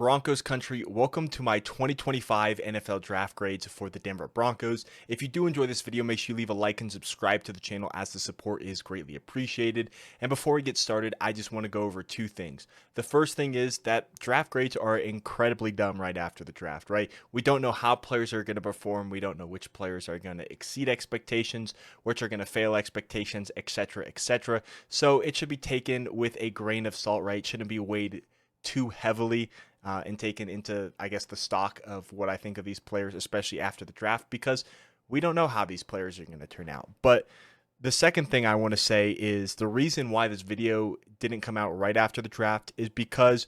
Broncos country, welcome to my 2025 NFL draft grades for the Denver Broncos. If you do enjoy this video, make sure you leave a like and subscribe to the channel as the support is greatly appreciated. And before we get started, I just want to go over two things. The first thing is that draft grades are incredibly dumb right after the draft, right? We don't know how players are going to perform. We don't know which players are going to exceed expectations, which are going to fail expectations, etc., etc. So it should be taken with a grain of salt, right? It shouldn't be weighed too heavily and taken into, I guess, the stock of what I think of these players, especially after the draft, because we don't know how these players are going to turn out. But the second thing I want to say is the reason why this video didn't come out right after the draft is because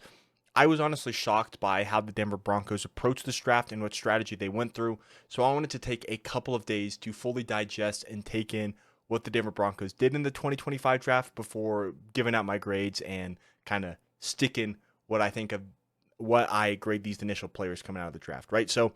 I was honestly shocked by how the Denver Broncos approached this draft and what strategy they went through. So I wanted to take a couple of days to fully digest and take in what the Denver Broncos did in the 2025 draft before giving out my grades and kind of sticking what I think of what I grade these initial players coming out of the draft, right? So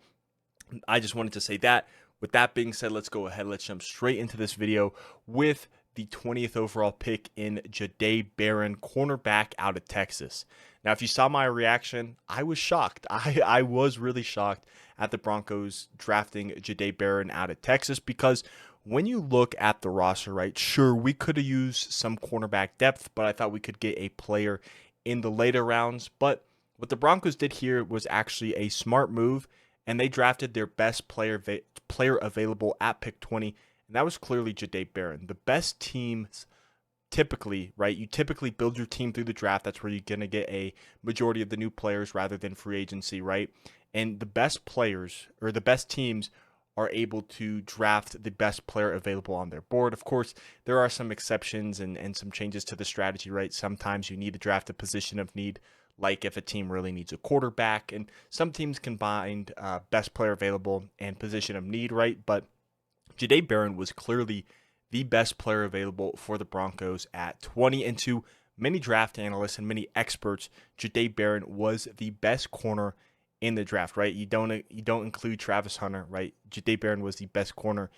I just wanted to say that. With that being said, let's go ahead. Let's jump straight into this video with the 20th overall pick in Jahdae Barron, cornerback out of Texas. Now, if you saw my reaction, I was shocked. I was really shocked at the Broncos drafting Jahdae Barron out of Texas because when you look at the roster, right, sure, we could have used some cornerback depth, but I thought we could get a player in the later rounds. But what the Broncos did here was actually a smart move, and they drafted their best player available at pick 20, and that was clearly Jahdae Barron. The best teams typically, right, you typically build your team through the draft. That's where you're going to get a majority of the new players rather than free agency, right? And the best players or the best teams are able to draft the best player available on their board. Of course, there are some exceptions and some changes to the strategy, right? Sometimes you need to draft a position of need, like if a team really needs a quarterback, and some teams combined best player available and position of need, right? But Jahdae Barron was clearly the best player available for the Broncos at 20, and to many draft analysts and many experts, Jahdae Barron was the best corner in the draft, right? You don't include Travis Hunter, right? Jahdae Barron was the best corner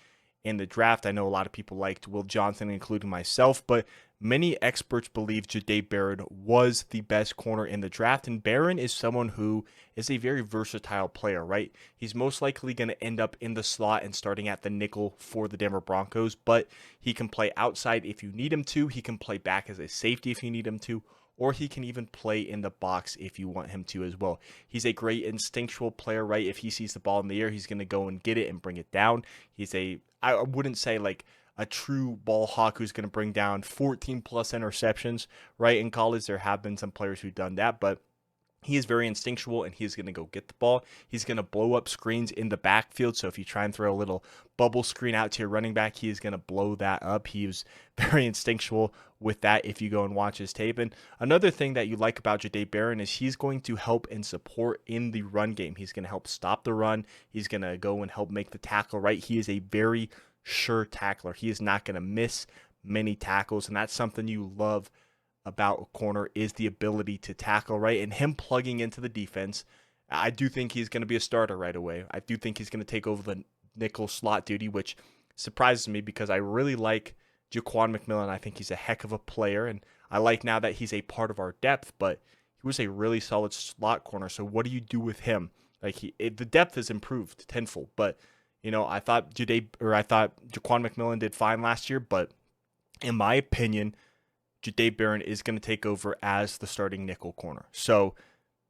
in the draft. I know a lot of people liked Will Johnson, including myself, but many experts believe Jahdae Barron was the best corner in the draft, and Barron is someone who is a very versatile player, right? He's most likely going to end up in the slot and starting at the nickel for the Denver Broncos, but he can play outside if you need him to. He can play back as a safety if you need him to, or he can even play in the box if you want him to as well. He's a great instinctual player, right? If he sees the ball in the air, he's going to go and get it and bring it down. I wouldn't say like a true ball hawk who's going to bring down 14 plus interceptions, right? In college, there have been some players who've done that, but he is very instinctual and he's going to go get the ball. He's going to blow up screens in the backfield. So if you try and throw a little bubble screen out to your running back, he is going to blow that up. He was very instinctual with that if you go and watch his tape. And another thing that you like about Jahdae Barron is he's going to help and support in the run game. He's going to help stop the run. He's going to go and help make the tackle, right? He is a very sure tackler. He is not going to miss many tackles, and that's something you love about a corner is the ability to tackle, right? And him plugging into the defense, I do think he's going to be a starter right away. I do think he's going to take over the nickel slot duty, which surprises me because I really like Jaquan McMillan. I think he's a heck of a player, and I like now that he's a part of our depth, but he was a really solid slot corner. So what do you do with him? Like the depth has improved tenfold, but you know, I thought Jaquan McMillan did fine last year, but in my opinion, Jahdae Barron is going to take over as the starting nickel corner. So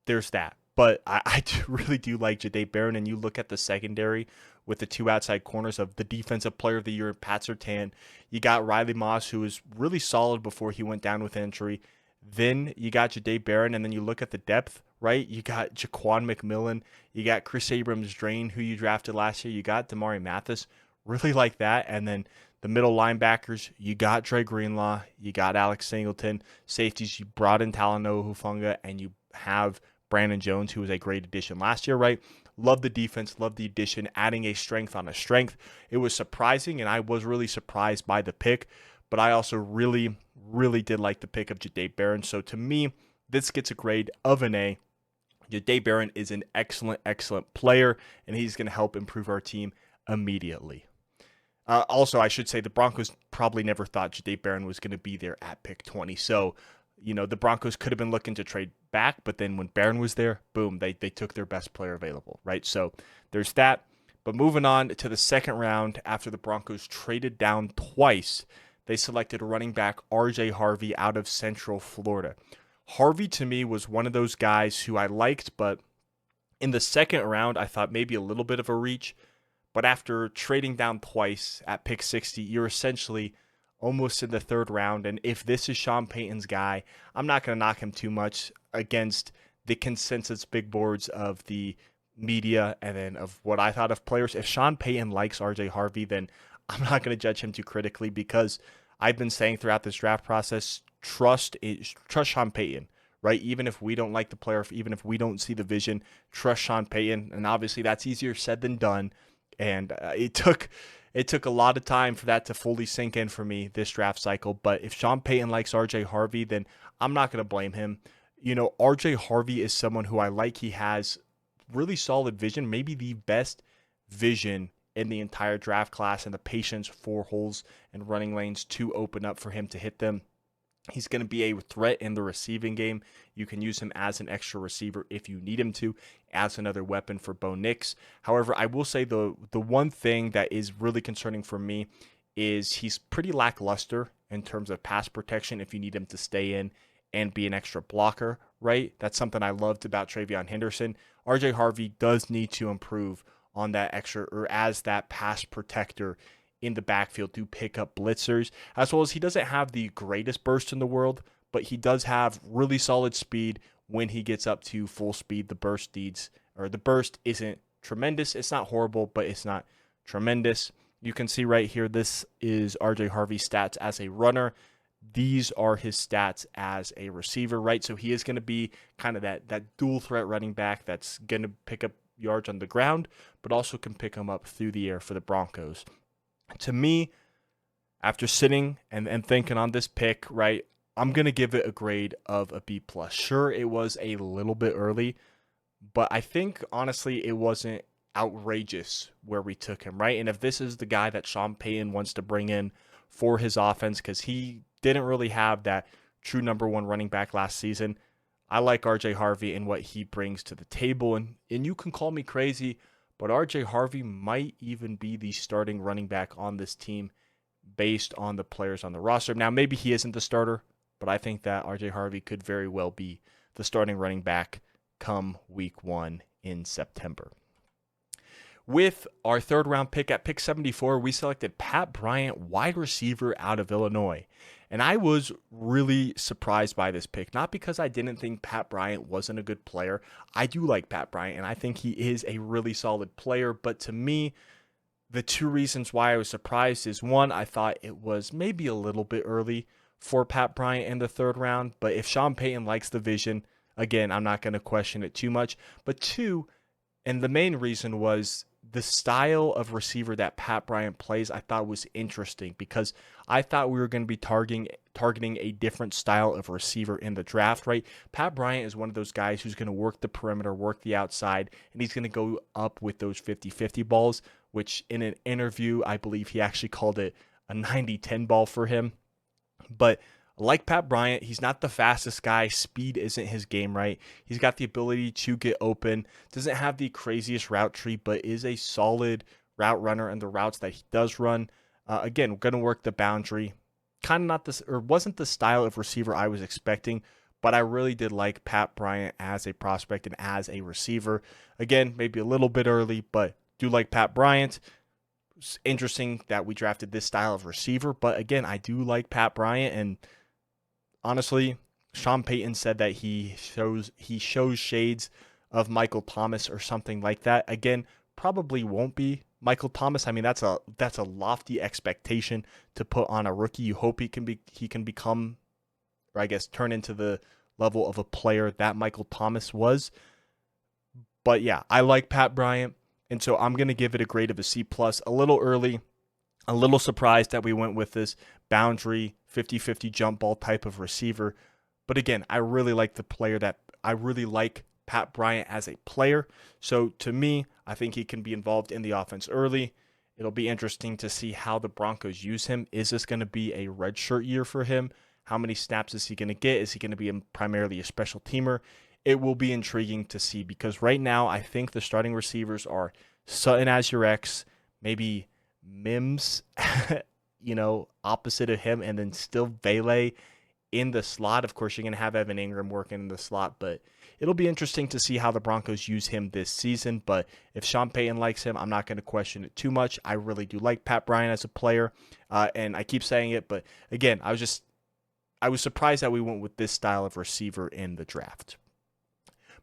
there's that. But I really do like Jahdae Barron, and you look at the secondary with the two outside corners of the defensive player of the year, Pat Surtain. You got Riley Moss, who was really solid before he went down with injury. Then you got Jahdae Barron, and then you look at the depth, right? You got Jaquan McMillan. You got Chris Abrams-Drain, who you drafted last year. You got Damari Mathis. Really like that. And then the middle linebackers, you got Dre Greenlaw. You got Alex Singleton. Safeties, you brought in Talanoa Hufanga, and you have Brandon Jones, who was a great addition last year, right? Love the defense, love the addition, adding a strength on a strength. It was surprising, and I was really surprised by the pick, but I also really did like the pick of Jahdae Barron. So to me, this gets a grade of an A. Jahdae Barron is an excellent player, and he's going to help improve our team immediately. Also, I should say the Broncos probably never thought Jahdae Barron was going to be there at pick 20. So, you know, the Broncos could have been looking to trade back, but then when Barron was there, boom, they took their best player available, right? So there's that. But moving on to the second round, after the Broncos traded down twice, they selected running back RJ Harvey out of Central Florida. Harvey, to me, was one of those guys who I liked, but in the second round, I thought maybe a little bit of a reach. But after trading down twice at pick 60, you're essentially almost in the third round. And if this is Sean Payton's guy, I'm not going to knock him too much against the consensus big boards of the media and then of what I thought of players. If Sean Payton likes RJ Harvey, then I'm not going to judge him too critically, because I've been saying throughout this draft process, trust Sean Payton, right? Even if we don't like the player, even if we don't see the vision, trust Sean Payton. And obviously that's easier said than done. And it took a lot of time for that to fully sink in for me this draft cycle. But if Sean Payton likes RJ Harvey, then I'm not going to blame him. You know, RJ Harvey is someone who I like. He has really solid vision, maybe the best vision in the entire draft class, and the patience for holes and running lanes to open up for him to hit them. He's going to be a threat in the receiving game. You can use him as an extra receiver if you need him to, as another weapon for Bo Nix. However, I will say the one thing that is really concerning for me is he's pretty lackluster in terms of pass protection if you need him to stay in and be an extra blocker, right? That's something I loved about Sai'vion Henderson. RJ Harvey does need to improve on that extra, or as that pass protector in the backfield to pick up blitzers, as well as he doesn't have the greatest burst in the world, but he does have really solid speed when he gets up to full speed. The burst isn't tremendous. It's not horrible, but it's not tremendous. You can see right here, this is RJ Harvey's stats as a runner. These are his stats as a receiver, right? So he is going to be kind of that dual threat running back that's going to pick up yards on the ground, but also can pick them up through the air for the Broncos. To me, after sitting and thinking on this pick, right, I'm going to give it a grade of a B+. Sure, it was a little bit early, but I think, honestly, it wasn't outrageous where we took him, right? And if this is the guy that Sean Payton wants to bring in for his offense, because he didn't really have that true number one running back last season, I like RJ Harvey and what he brings to the table. And you can call me crazy, but RJ Harvey might even be the starting running back on this team based on the players on the roster. Now, maybe he isn't the starter, but I think that RJ Harvey could very well be the starting running back come week 1 in September. With our third round pick at pick 74, we selected Pat Bryant, wide receiver out of Illinois. And I was really surprised by this pick, not because I didn't think Pat Bryant wasn't a good player. I do like Pat Bryant, and I think he is a really solid player. But to me, the two reasons why I was surprised is, one, I thought it was maybe a little bit early for Pat Bryant in the third round. But if Sean Payton likes the vision, again, I'm not going to question it too much. But two, and the main reason was the style of receiver that Pat Bryant plays, I thought was interesting, because I thought we were going to be targeting a different style of receiver in the draft, right? Pat Bryant is one of those guys who's going to work the perimeter, work the outside, and he's going to go up with those 50-50 balls, which in an interview, I believe he actually called it a 90-10 ball for him. But like Pat Bryant, he's not the fastest guy. Speed isn't his game, right? He's got the ability to get open, doesn't have the craziest route tree, but is a solid route runner in the routes that he does run. Again, going to work the boundary. Kind of not this, or wasn't the style of receiver I was expecting, but I really did like Pat Bryant as a prospect and as a receiver. Again, maybe a little bit early, but do like Pat Bryant. It's interesting that we drafted this style of receiver, but again, I do like Pat Bryant, and honestly, Sean Payton said that he shows shades of Michael Thomas or something like that. Again, probably won't be Michael Thomas. I mean, that's a lofty expectation to put on a rookie. You hope he can become, or I guess turn into the level of a player that Michael Thomas was. But yeah, I like Pat Bryant, and so I'm going to give it a grade of a C+. A little early, a little surprised that we went with this boundary 50-50 jump ball type of receiver. But again, I really like Pat Bryant as a player. So to me, I think he can be involved in the offense early. It'll be interesting to see how the Broncos use him. Is this going to be a redshirt year for him? How many snaps is he going to get? Is he going to be primarily a special teamer? It will be intriguing to see, because right now I think the starting receivers are Sutton as your X, maybe Mims, opposite of him, and then still Vele in the slot. Of course, you're going to have Evan Ingram working in the slot, but it'll be interesting to see how the Broncos use him this season. But if Sean Payton likes him, I'm not going to question it too much. I really do like Pat Bryant as a player, and I keep saying it, but again, I was surprised that we went with this style of receiver in the draft.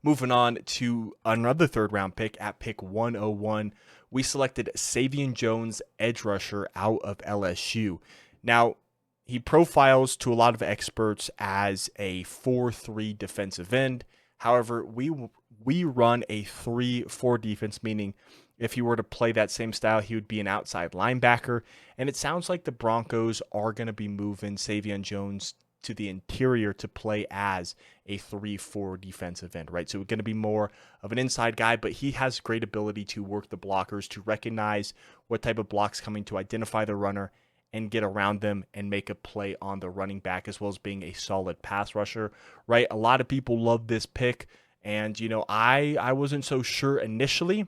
Moving on to another third-round pick at pick 101, we selected Sai'vion Jones, edge rusher out of LSU. Now, he profiles to a lot of experts as a 4-3 defensive end. However, we run a 3-4 defense, meaning if he were to play that same style, he would be an outside linebacker. And it sounds like the Broncos are going to be moving Sai'vion Jones to the interior to play as a 3-4 defensive end, right? So we're going to be more of an inside guy, but he has great ability to work the blockers, to recognize what type of blocks coming, to identify the runner and get around them and make a play on the running back, as well as being a solid pass rusher, right? A lot of people love this pick, and I wasn't so sure initially,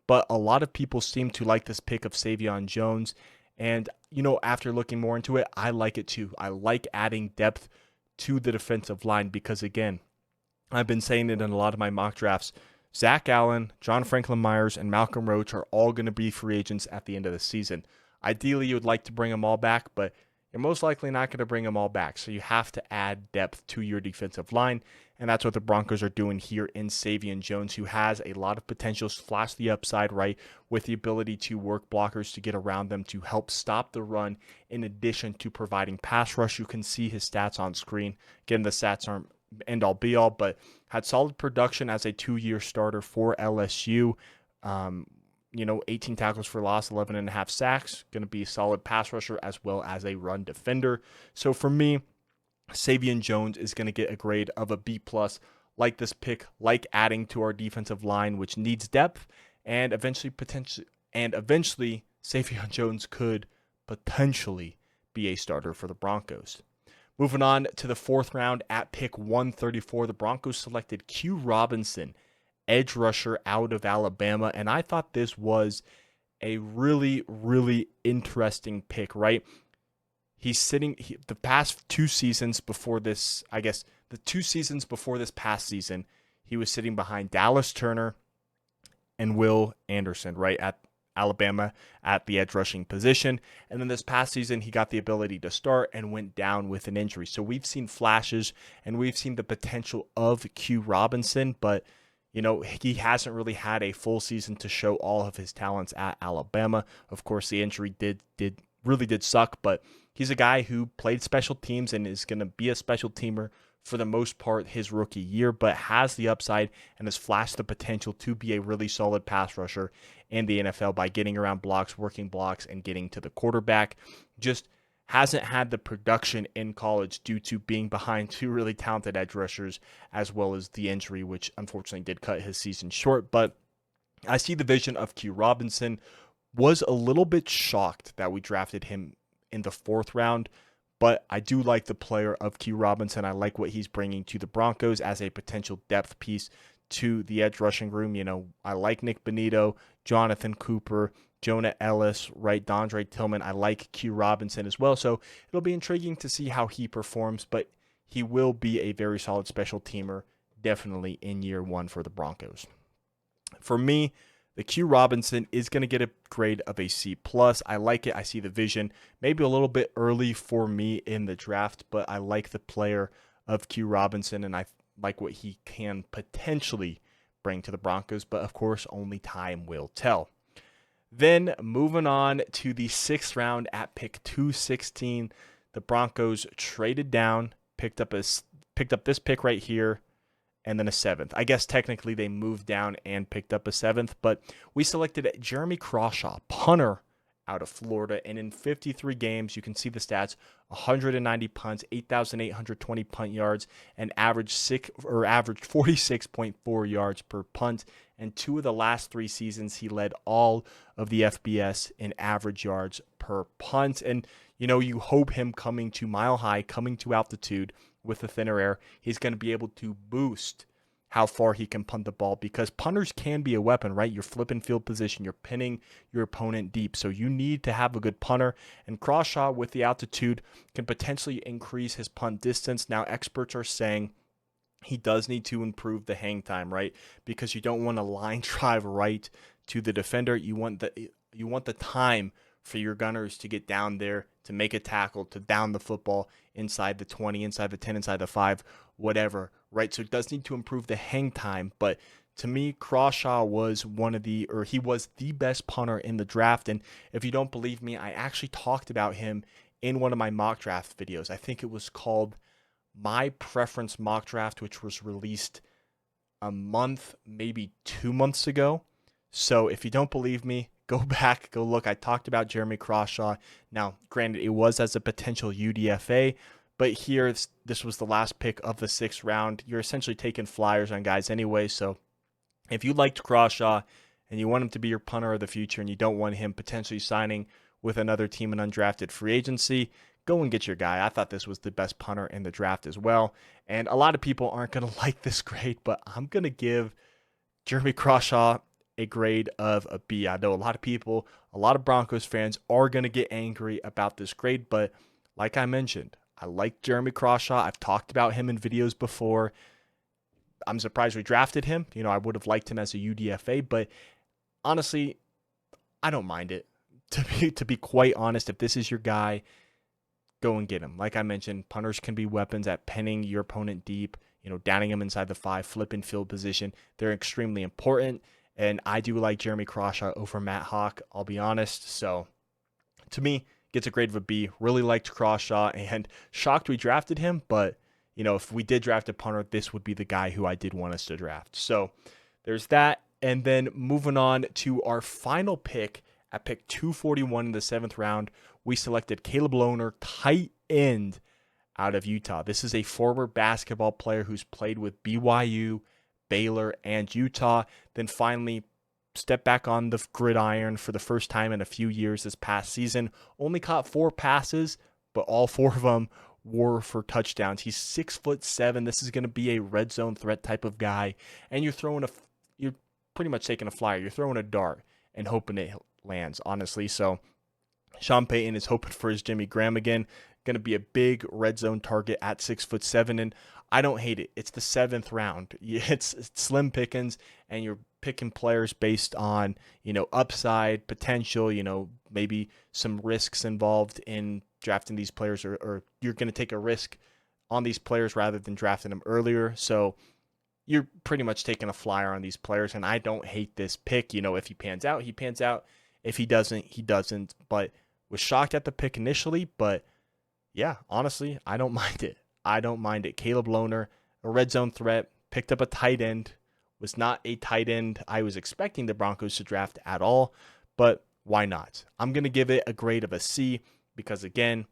but a lot of people seem to like this pick of Sai'vion Jones. And, after looking more into it, I like it too. I like adding depth to the defensive line because, again, I've been saying it in a lot of my mock drafts. Zach Allen, John Franklin-Meyers, and Malcolm Roach are all going to be free agents at the end of the season. Ideally, you would like to bring them all back, but you're most likely not going to bring them all back. So you have to add depth to your defensive line, and that's what the Broncos are doing here in Sai'vion Jones, who has a lot of potential, flash the upside, right, with the ability to work blockers, to get around them, to help stop the run, in addition to providing pass rush. You can see his stats on screen. Again, the stats aren't end-all be-all, but had solid production as a 2-year starter for LSU. 18 tackles for loss, 11.5 sacks. Going to be a solid pass rusher as well as a run defender. So for me, Sai'vion Jones is going to get a grade of a B+. Like this pick, like adding to our defensive line, which needs depth, and eventually Sai'vion Jones could potentially be a starter for the Broncos. Moving on to the 4th round at pick 134, the Broncos selected Q Robinson, edge rusher out of Alabama, and I thought this was a really, really interesting pick, right? The past 2 seasons before this, the 2 seasons before this past season, he was sitting behind Dallas Turner and Will Anderson, right, at Alabama at the edge rushing position. And then this past season, he got the ability to start and went down with an injury. So we've seen flashes and we've seen the potential of Q Robinson, but he hasn't really had a full season to show all of his talents at Alabama. Of course, the injury really did suck, but he's a guy who played special teams and is going to be a special teamer for the most part his rookie year, but has the upside and has flashed the potential to be a really solid pass rusher in the NFL by getting around blocks, working blocks, and getting to the quarterback. Just hasn't had the production in college due to being behind 2 really talented edge rushers, as well as the injury, which unfortunately did cut his season short. But I see the vision of Q Robinson. Was a little bit shocked that we drafted him in the 4th round, but I do like the player of Q Robinson. I like what he's bringing to the Broncos as a potential depth piece to the edge rushing room. I like Nick Bonito, Jonathan Cooper, Jonah Ellis, right, Dondre Tillman. I like Q Robinson as well, so it'll be intriguing to see how he performs, but he will be a very solid special teamer, definitely in year 1 for the Broncos. For me, the Q Robinson is going to get a grade of a C+. I like it. I see the vision. Maybe a little bit early for me in the draft, but I like the player of Q Robinson, and I like what he can potentially bring to the Broncos, but of course, only time will tell. Then moving on to the 6th round at pick 216, the Broncos traded down, picked up this pick right here, and then a 7th. I guess technically they moved down and picked up a 7th, but we selected Jeremy Crawshaw, punter out of Florida. And in 53 games, you can see the stats: 190 punts, 8,820 punt yards, and averaged 46.4 yards per punt. And 2 of the last 3 seasons, he led all of the FBS in average yards per punt. And, you hope him coming to Mile High, coming to altitude with the thinner air, he's going to be able to boost how far he can punt the ball, because punters can be a weapon, right? You're flipping field position, you're pinning your opponent deep. So you need to have a good punter, and Crawshaw with the altitude can potentially increase his punt distance. Now, experts are saying he does need to improve the hang time, right? Because you don't want to line drive right to the defender. You want the time for your gunners to get down there, to make a tackle, to down the football inside the 20, inside the 10, inside the 5, whatever, right? So it does need to improve the hang time. But to me, Crawshaw was he was the best punter in the draft. And if you don't believe me, I actually talked about him in one of my mock draft videos. I think it was called My Preference Mock Draft, which was released a month, maybe 2 months ago. So if you don't believe me, go back, go look. I talked about Jeremy Crawshaw. Now, granted, it was as a potential UDFA, but here, this was the last pick of the 6th round. You're essentially taking flyers on guys anyway. So if you liked Crawshaw and you want him to be your punter of the future, and you don't want him potentially signing with another team in undrafted free agency, go and get your guy. I thought this was the best punter in the draft as well. And a lot of people aren't going to like this grade, but I'm going to give Jeremy Crawshaw a grade of a B. I know a lot of people, a lot of Broncos fans are going to get angry about this grade, but like I mentioned, I like Jeremy Crawshaw. I've talked about him in videos before. I'm surprised we drafted him. I would have liked him as a UDFA, but honestly, I don't mind it. To be quite honest, if this is your guy, go and get him. Like I mentioned, punters can be weapons at pinning your opponent deep, downing him inside the 5, flipping field position. They're extremely important. And I do like Jeremy Crawshaw over Matt Hawk, I'll be honest. So to me, gets a grade of a B. Really liked Crawshaw and shocked we drafted him. But, if we did draft a punter, this would be the guy who I did want us to draft. So there's that. And then moving on to our final pick, at pick 241 in the 7th round, we selected Caleb Lohner, tight end out of Utah. This is a former basketball player who's played with BYU, Baylor, and Utah, then finally stepped back on the gridiron for the first time in a few years this past season. Only caught 4 passes, but all 4 of them were for touchdowns. He's 6'7". This is going to be a red zone threat type of guy, and you're pretty much taking a flyer. You're throwing a dart and hoping it lands, honestly. So Sean Payton is hoping for his Jimmy Graham again. Going to be a big red zone target at 6'7", and I don't hate it. It's the 7th round. It's slim pickings, and you're picking players based on, upside, potential, maybe some risks involved in drafting these players, or you're going to take a risk on these players rather than drafting them earlier. So you're pretty much taking a flyer on these players, and I don't hate this pick. If he pans out, he pans out. If he doesn't, he doesn't. But was shocked at the pick initially, but yeah, honestly, I don't mind it. Caleb Lohner, a red zone threat, picked up a tight end, was not a tight end I was expecting the Broncos to draft at all, but why not? I'm going to give it a grade of a C because, again,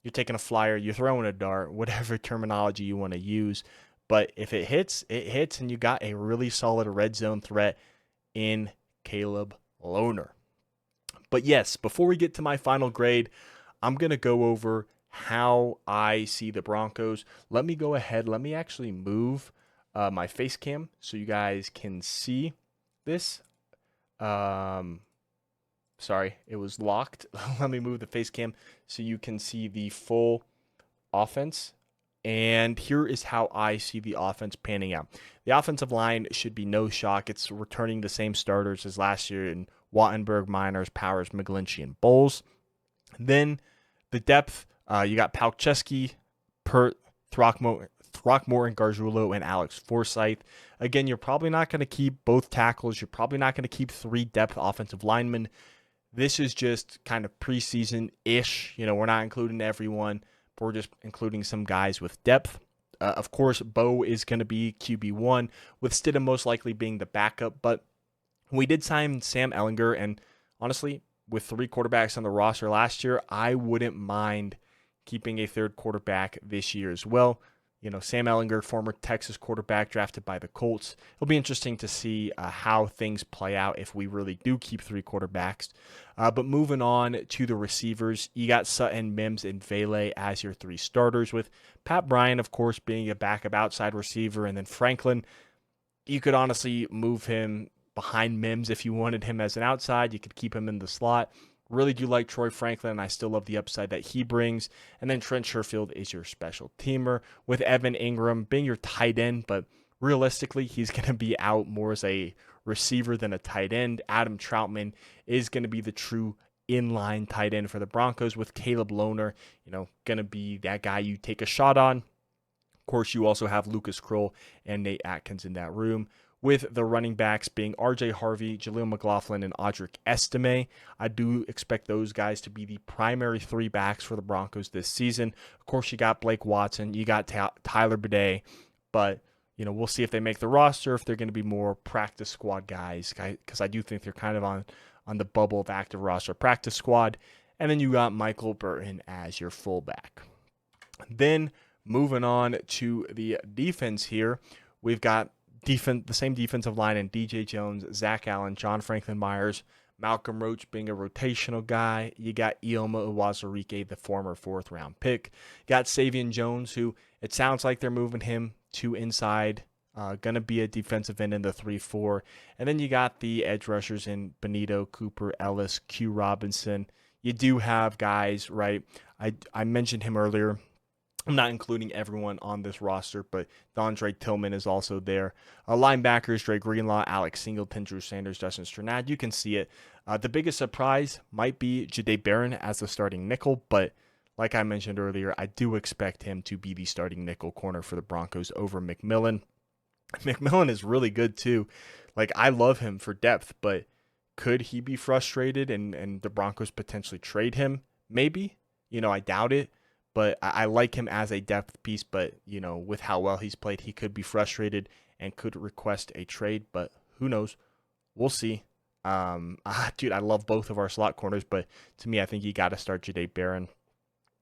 you're taking a flyer, you're throwing a dart, whatever terminology you want to use, but if it hits, and you got a really solid red zone threat in Caleb Lohner. But yes, before we get to my final grade, I'm going to go over how I see the Broncos. Let me go ahead. Let me actually move my face cam so you guys can see this. Sorry, it was locked. Let me move the face cam so you can see the full offense. And here is how I see the offense panning out. The offensive line should be no shock. It's returning the same starters as last year in Wattenberg, Miners, Powers, McGlinchey, and Bowles. Then the depth, you got Palczewski, Pert, Throckmorton, Gargiulo, and Alex Forsyth. Again, you're probably not going to keep both tackles. You're probably not going to keep 3 depth offensive linemen. This is just kind of preseason-ish. We're not including everyone, but we're just including some guys with depth. Of course, Bo is going to be QB1, with Stidham most likely being the backup. But we did sign Sam Ehlinger, and honestly, with 3 quarterbacks on the roster last year, I wouldn't mind keeping a third quarterback this year as well. Sam Ehlinger, former Texas quarterback drafted by the Colts. It'll be interesting to see how things play out if we really do keep 3 quarterbacks. But moving on to the receivers, you got Sutton, Mims, and Vele as your 3 starters, with Pat Bryant, of course, being a backup outside receiver, and then Franklin. You could honestly move him behind Mims if you wanted him as an outside. You could keep him in the slot. Really do like Troy Franklin, and I still love the upside that he brings. And then Trent Sherfield is your special teamer, with Evan Ingram being your tight end, but realistically, he's going to be out more as a receiver than a tight end. Adam Troutman is going to be the true inline tight end for the Broncos, with Caleb Lohner, going to be that guy you take a shot on. Of course, you also have Lucas Kroll and Nate Atkins in that room, with the running backs being R.J. Harvey, Jaleel McLaughlin, and Audric Estime. I do expect those guys to be the primary 3 backs for the Broncos this season. Of course, you got Blake Watson, you got Tyler Bidet, but we'll see if they make the roster, if they're going to be more practice squad guys, because I do think they're kind of on the bubble of active roster practice squad. And then you got Michael Burton as your fullback. Then moving on to the defense here, we've got the same defensive line in DJ Jones, Zach Allen, John Franklin-Meyers, Malcolm Roach being a rotational guy. You got Ioma Uwazurike, the former 4th-round pick. You got Sai'vion Jones, who it sounds like they're moving him to inside. Going to be a defensive end in the 3-4. And then you got the edge rushers in Benito, Cooper, Ellis, Q Robinson. You do have guys, right? I mentioned him earlier. I'm not including everyone on this roster, but Dondre Tillman is also there. Linebackers, Dre Greenlaw, Alex Singleton, Drew Sanders, Justin Strnad. You can see it. The biggest surprise might be Jahdae Barron as the starting nickel, but like I mentioned earlier, I do expect him to be the starting nickel corner for the Broncos over McMillan. McMillan is really good too. I love him for depth, but could he be frustrated and the Broncos potentially trade him? Maybe. I doubt it. But I like him as a depth piece, but, with how well he's played, he could be frustrated and could request a trade, but who knows? We'll see. Dude, I love both of our slot corners, but to me, I think you got to start Jahdae Barron.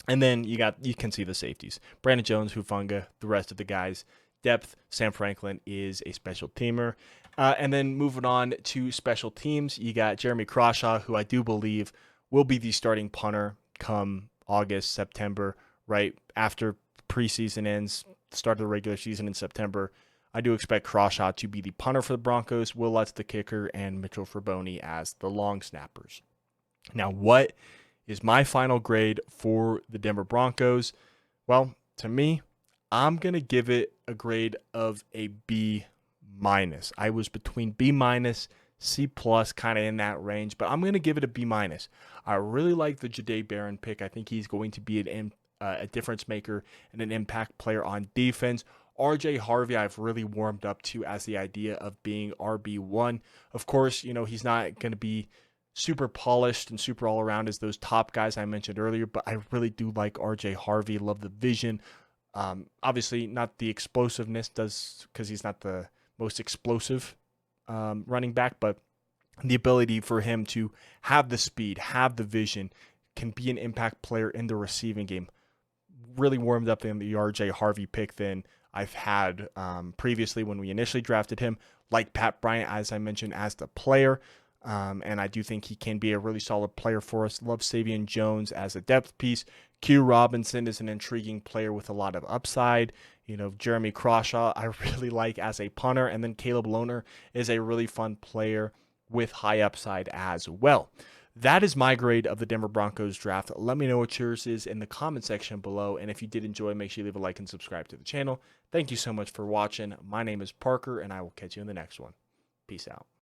And then you can see the safeties. Brandon Jones, Hufanga, the rest of the guys. Depth, Sam Franklin is a special teamer. And then moving on to special teams, you got Jeremy Crawshaw, who I do believe will be the starting punter come August, September, right after preseason ends, start of the regular season in September. I do expect Crawshaw to be the punter for the Broncos, Will Lutz the kicker, and Mitchell Fraboni as the long snappers. Now, what is my final grade for the Denver Broncos? Well, to me, I'm going to give it a grade of a B-. I was between B-, C+, kind of in that range, but I'm going to give it a B-. I really like the Jahdae Barron pick. I think he's going to be a difference maker and an impact player on defense. R.J. Harvey, I've really warmed up to as the idea of being RB1. Of course, he's not going to be super polished and super all around as those top guys I mentioned earlier, but I really do like R.J. Harvey. Love the vision. Obviously, not the explosiveness, because he's not the most explosive running back, but the ability for him to have the speed, have the vision, can be an impact player in the receiving game. Really warmed up in the RJ Harvey pick than I've had previously when we initially drafted him. Like Pat Bryant, as I mentioned, as the player. And I do think he can be a really solid player for us. Love Sai'vion Jones as a depth piece. Q Robinson is an intriguing player with a lot of upside. Jeremy Crawshaw, I really like as a punter. And then Caleb Lohner is a really fun player with high upside as well. That is my grade of the Denver Broncos draft. Let me know what yours is in the comment section below. And if you did enjoy, make sure you leave a like and subscribe to the channel. Thank you so much for watching. My name is Parker, and I will catch you in the next one. Peace out.